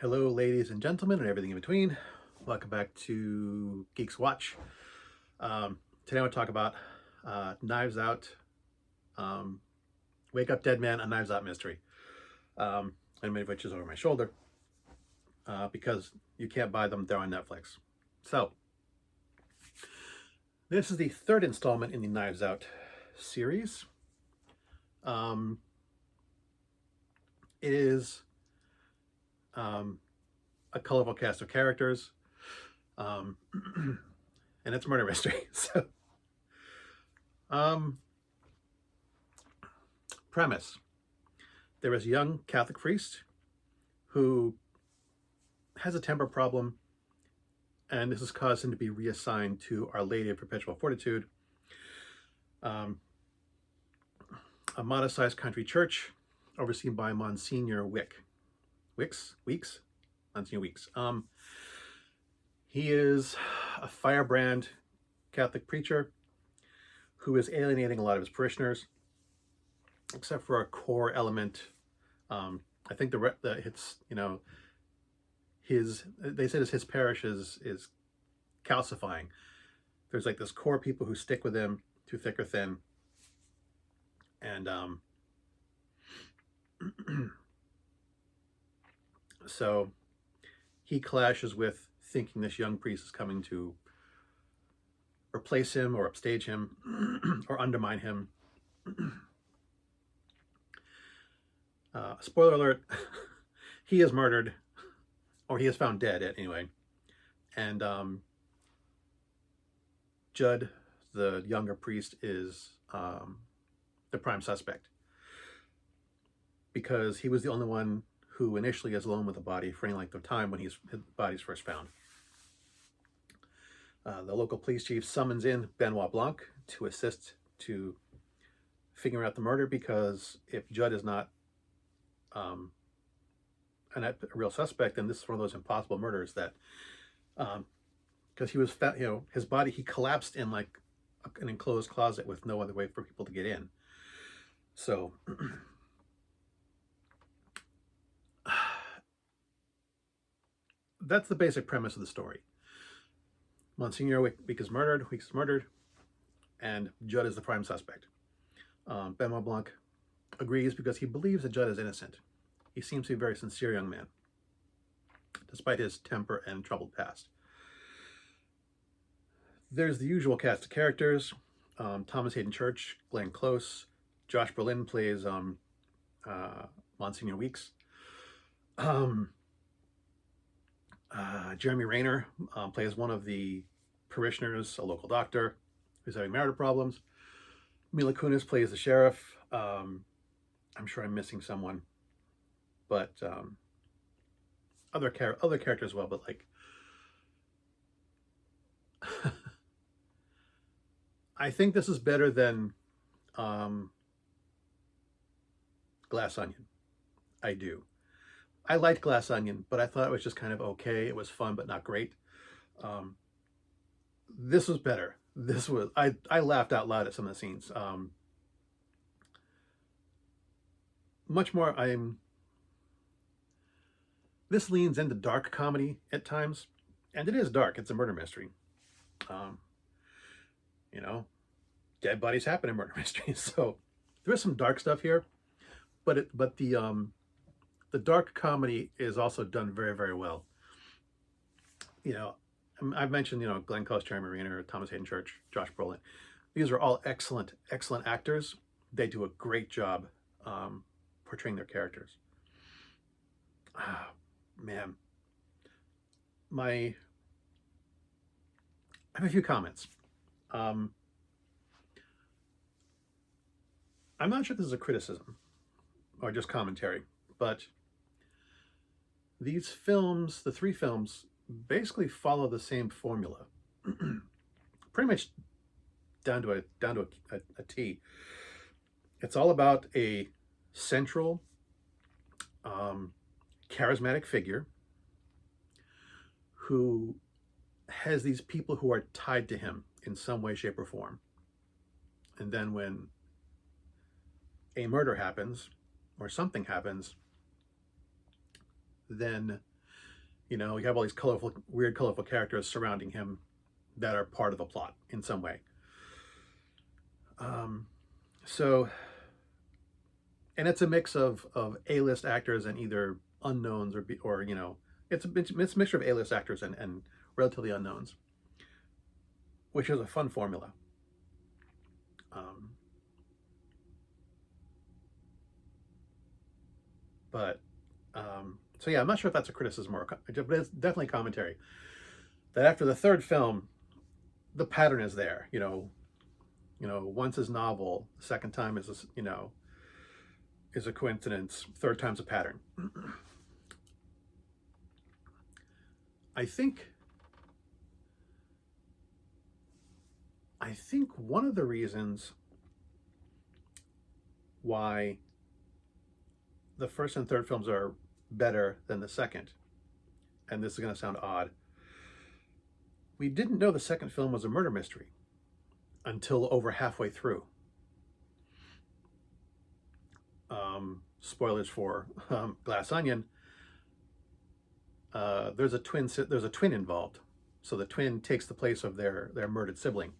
Hello, ladies and gentlemen, and everything in between. Welcome back to Geeks Watch. Today I want to talk about Knives Out, um, Wake Up Dead Man, a Knives Out mystery, and many of which is over my shoulder because you can't buy them, they're on Netflix. So, this is the third installment in the Knives Out series. Um, it is a colorful cast of characters, um, and it's a murder mystery. So, um, premise: there is a young Catholic priest who has a temper problem, and this has caused him to be reassigned to Our Lady of Perpetual Fortitude, um, a modest-sized country church overseen by Monsignor Weeks, Monsignor Weeks. He is a firebrand Catholic preacher who is alienating a lot of his parishioners, except for a core element. I think it's they said his parish is calcifying. There's like this core people who stick with him through thick or thin, and so he clashes with thinking this young priest is coming to replace him or upstage him or undermine him. Spoiler alert: he is murdered, or he is found dead anyway, and Judd, the younger priest, is the prime suspect because he was the only one who initially is alone with the body for any length of time when his body's first found. The local police chief summons in Benoit Blanc to assist to figure out the murder, because if Judd is not a real suspect, then this is one of those impossible murders that, because he was fat, his body, he collapsed in like an enclosed closet with no other way for people to get in. So that's the basic premise of the story. Monsignor Weeks is murdered, and Judd is the prime suspect. Benoit Blanc agrees because he believes that Judd is innocent. He seems to be a very sincere young man, despite his temper and troubled past. There's the usual cast of characters: Thomas Hayden Church, Glenn Close, Josh Brolin plays Monsignor Weeks. Jeremy Rayner plays one of the parishioners, a local doctor who's having marital problems. Mila Kunis plays the sheriff. I'm sure I'm missing someone, but other characters as well. But like, I think this is better than Glass Onion. I do. I liked Glass Onion, but I thought it was just kind of okay. It was fun, but not great. This was better. I laughed out loud at some of the scenes. Much more. This leans into dark comedy at times, and it is dark. It's a murder mystery. Um, dead bodies happen in murder mysteries, so there is some dark stuff here, but the dark comedy is also done very, very well. I've mentioned Glenn Close, Jeremy Renner, Thomas Hayden Church, Josh Brolin. These are all excellent actors. They do a great job portraying their characters. Man, I have a few comments. I'm not sure if this is a criticism or just commentary, but these films, the three films, basically follow the same formula, pretty much down to a T. It's all about a central, charismatic figure who has these people who are tied to him in some way, shape, or form. And then when a murder happens or something happens, then You know, you have all these colorful, weird, colorful characters surrounding him that are part of the plot in some way. So, and it's a mix of A-list actors and either unknowns or you know, it's a mixture of A-list actors and relatively unknowns, which is a fun formula. Um, but so yeah, I'm not sure if that's a criticism or but it's definitely commentary that after the third film, the pattern is there. Once is novel, the second time is a coincidence, third time's a pattern. I think one of the reasons why the first and third films are better than the second, and this is going to sound odd, we didn't know the second film was a murder mystery until over halfway through. Spoilers for Glass Onion. There's a twin involved, so the twin takes the place of their murdered sibling,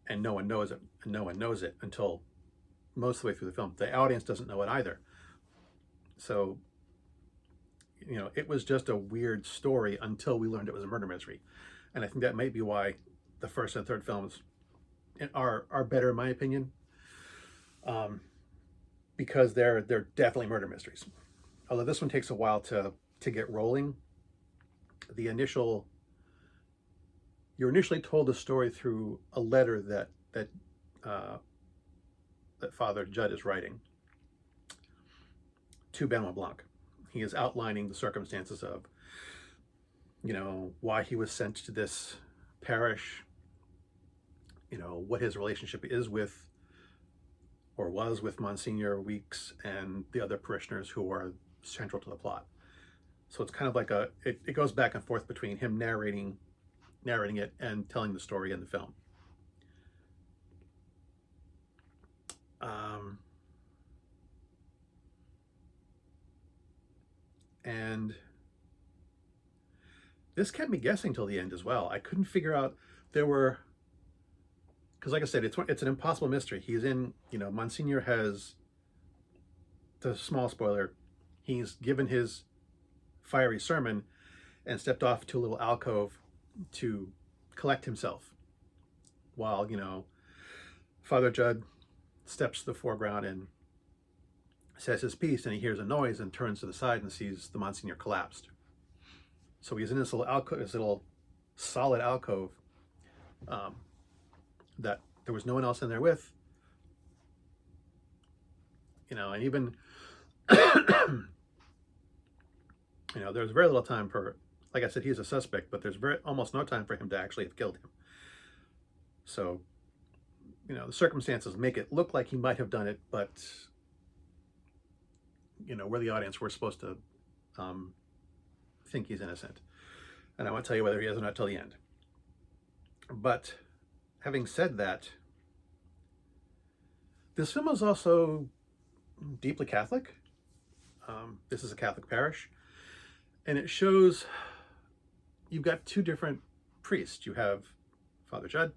and no one knows it. And no one knows it until most of the way through the film. The audience doesn't know it either. So, it was just a weird story until we learned it was a murder mystery, and I think that might be why the first and third films are better in my opinion, because they're definitely murder mysteries. Although this one takes a while to get rolling. You're initially told the story through a letter that Father Judd is writing to Benoit Blanc. He is outlining the circumstances of, why he was sent to this parish, what his relationship is with, or was with Monsignor GEEXX and the other parishioners who are central to the plot. So it's kind of like it goes back and forth between him narrating it and telling the story in the film. And this kept me guessing till the end as well. I couldn't figure out, because like I said, it's an impossible mystery. He's in, Monsignor has, the small spoiler, he's given his fiery sermon and stepped off to a little alcove to collect himself, while Father Judd steps to the foreground and says his piece, and he hears a noise and turns to the side and sees the Monsignor collapsed. So he's in this little alcove, this little solid alcove, that there was no one else in there with, and even there's very little time for, like I said, he's a suspect, but there's almost no time for him to actually have killed him. So, the circumstances make it look like he might have done it, but, we're the audience, we're supposed to think he's innocent. And I won't tell you whether he is or not till the end. But having said that, this film is also deeply Catholic. This is a Catholic parish. And it shows you've got two different priests. You have Father Judd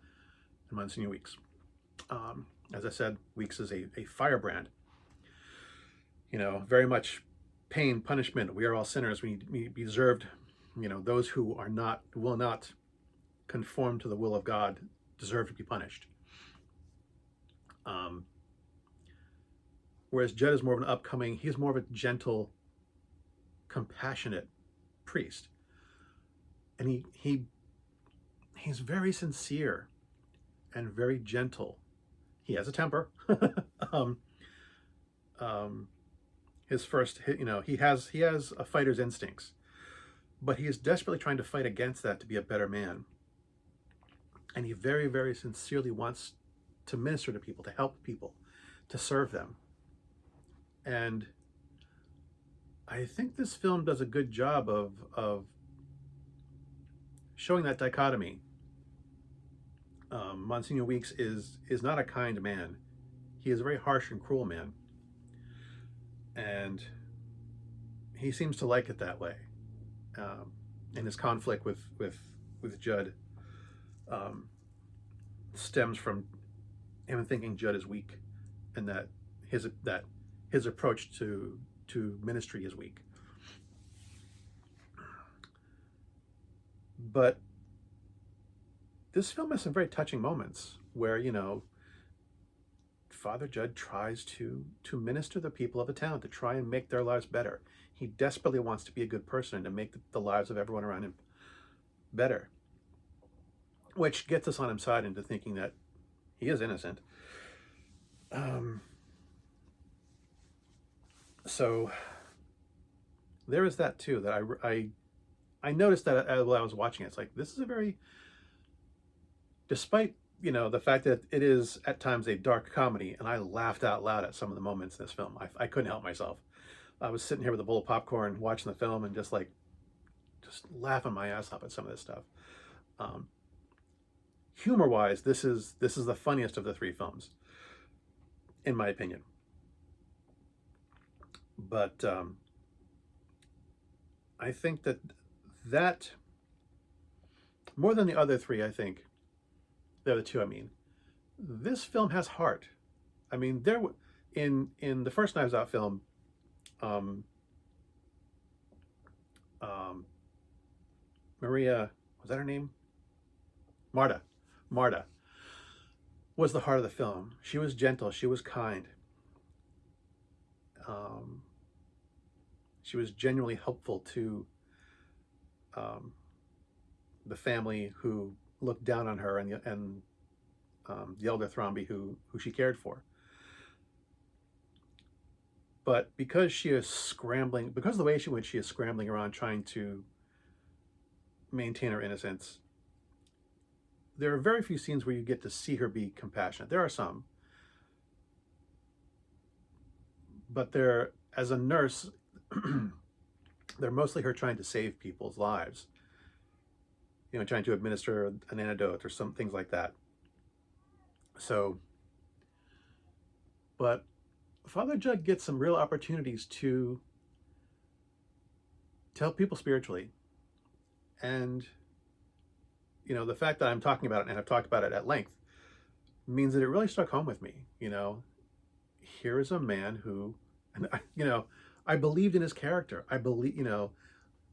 and Monsignor GEEXX. As I said, GEEXX is a firebrand. Very much pain, punishment. We are all sinners. We deserved, those who will not conform to the will of God deserve to be punished. Whereas Judd is more of an he's more of a gentle, compassionate priest. And he's very sincere and very gentle. He has a temper. He has a fighter's instincts, but he is desperately trying to fight against that to be a better man. And he very, very sincerely wants to minister to people, to help people, to serve them. And I think this film does a good job of showing that dichotomy. Monsignor GEEXX is not a kind man. He is a very harsh and cruel man. And he seems to like it that way. and his conflict with Judd um, stems from him thinking Judd is weak, and that his approach to ministry is weak. But this film has some very touching moments where, you know, Father Judd tries to minister to the people of the town, to try and make their lives better. He desperately wants to be a good person and to make the lives of everyone around him better, which gets us on his side into thinking that he is innocent. So there is that too, that I noticed that while I was watching it. It's like, this is a very, despite, you know, the fact that it is at times a dark comedy, and I laughed out loud at some of the moments in this film. I couldn't help myself. I was sitting here with a bowl of popcorn watching the film and just laughing my ass off at some of this stuff. Humor-wise, this is the funniest of the three films, in my opinion. But I think that more than the other three, I think the other two, I mean, this film has heart. I mean, in the first Knives Out film, Maria, was that her name? Marta was the heart of the film. She was gentle. She was kind. She was genuinely helpful to the family who looked down on her, and the elder Thrombey who she cared for. But because she is scrambling, because of the way in which she is scrambling around trying to maintain her innocence, there are very few scenes where you get to see her be compassionate. There are some, but as a nurse, they're mostly her trying to save people's lives. You know, trying to administer an antidote or some things like that. So, but Father Judd gets some real opportunities to help people spiritually. And, you know, the fact that I'm talking about it, and I've talked about it at length, means that it really struck home with me. You know, here is a man who, and you know, I believed in his character. I believe, you know,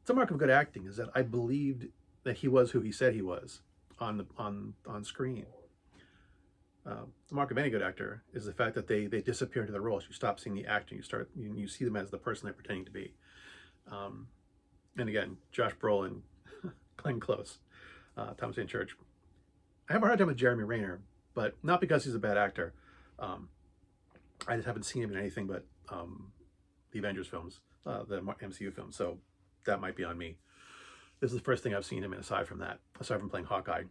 it's a mark of good acting is that I believed that he was who he said he was on screen. The mark of any good actor is the fact that they disappear into the roles. You stop seeing the actor, you see them as the person they're pretending to be. And again, Josh Brolin, Glenn Close, Thomas Jane Church. I have a hard time with Jeremy Renner, but not because he's a bad actor. I just haven't seen him in anything but the Avengers films, the MCU films, so that might be on me. This is the first thing I've seen him in aside from playing Hawkeye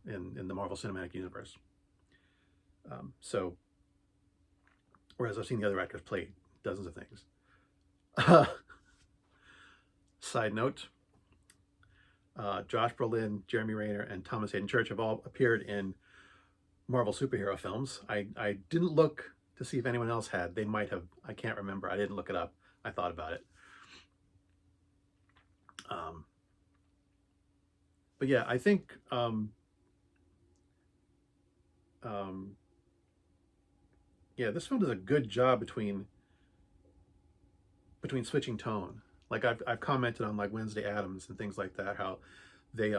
in the Marvel Cinematic Universe. So, whereas I've seen the other actors play dozens of things. Side note, Josh Brolin, Jeremy Renner, and Thomas Hayden Church have all appeared in Marvel superhero films. I didn't look to see if anyone else had. They might have. I can't remember. I didn't look it up. I thought about it. But yeah, I think yeah, this film does a good job between switching tone. Like I've commented on like Wednesday Addams and things like that, how they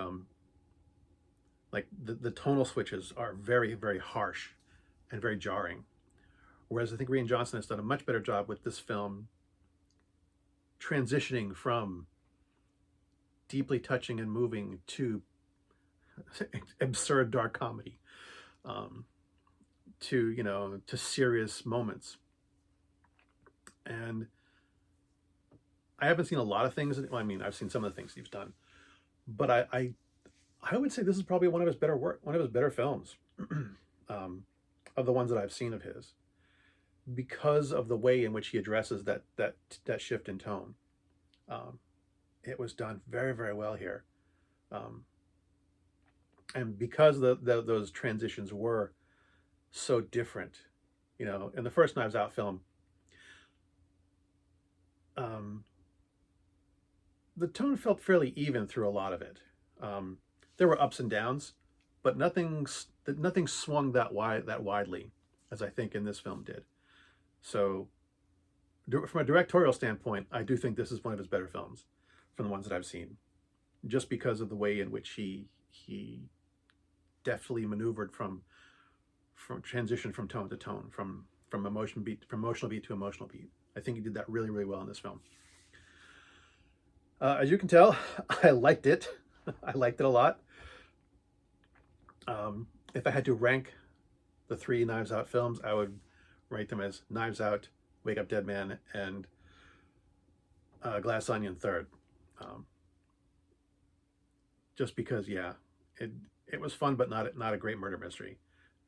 like the tonal switches are very, very harsh and very jarring. Whereas I think Rian Johnson has done a much better job with this film transitioning from deeply touching and moving to absurd dark comedy, to, you know, to serious moments. And I haven't seen a lot of things. Well, I mean, I've seen some of the things he's done, but I would say this is probably one of his better films, of the ones that I've seen of his, because of the way in which he addresses that shift in tone. It was done very, very well here, and because those transitions were so different, you know, in the first Knives Out film, the tone felt fairly even through a lot of it. There were ups and downs, but nothing swung that widely as I think in this film did. So from a directorial standpoint, I do think this is one of his better films from the ones that I've seen, just because of the way in which he deftly maneuvered from transition from tone to tone, from emotional beat to emotional beat. I think he did that really, really well in this film. As you can tell, I liked it. I liked it a lot. If I had to rank the three Knives Out films, I would rate them as Knives Out, Wake Up Dead Man, and Glass Onion third. Just because, yeah, it was fun, but not a great murder mystery.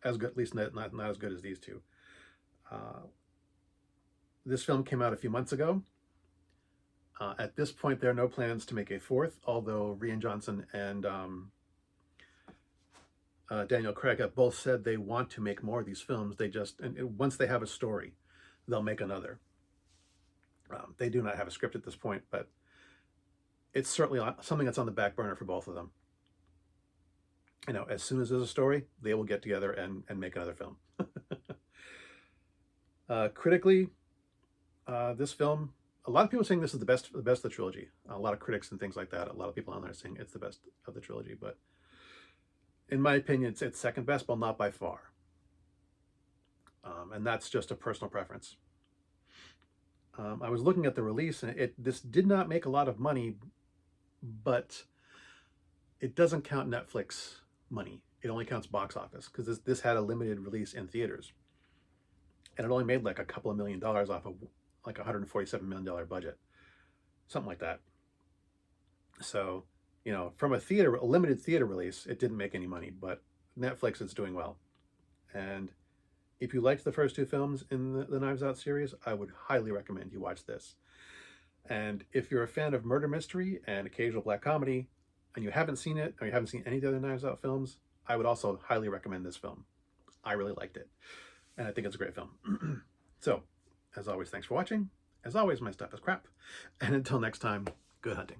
As good, at least not as good as these two. This film came out a few months ago. At this point, there are no plans to make a fourth, although Rian Johnson and Daniel Craig have both said they want to make more of these films. Once they have a story, they'll make another. They do not have a script at this point, but it's certainly something that's on the back burner for both of them. You know, as soon as there's a story, they will get together and make another film. Critically, this film, a lot of people are saying this is the best of the trilogy. A lot of critics and things like that. A lot of people on there are saying it's the best of the trilogy, but in my opinion, it's second best, but not by far. And that's just a personal preference. I was looking at the release, and this did not make a lot of money, but it doesn't count Netflix money. It only counts box office, because this had a limited release in theaters, and it only made like a couple of $1 million off of like a $147 million budget, something like that. So, you know, from a limited theater release, it didn't make any money, but Netflix is doing well. And if you liked the first two films in the Knives Out series, I would highly recommend you watch this. And if you're a fan of murder mystery and occasional black comedy, and you haven't seen it, or you haven't seen any of the other Knives Out films, I would also highly recommend this film. I really liked it, and I think it's a great film. So, as always, thanks for watching. As always, my stuff is crap. And until next time, good hunting.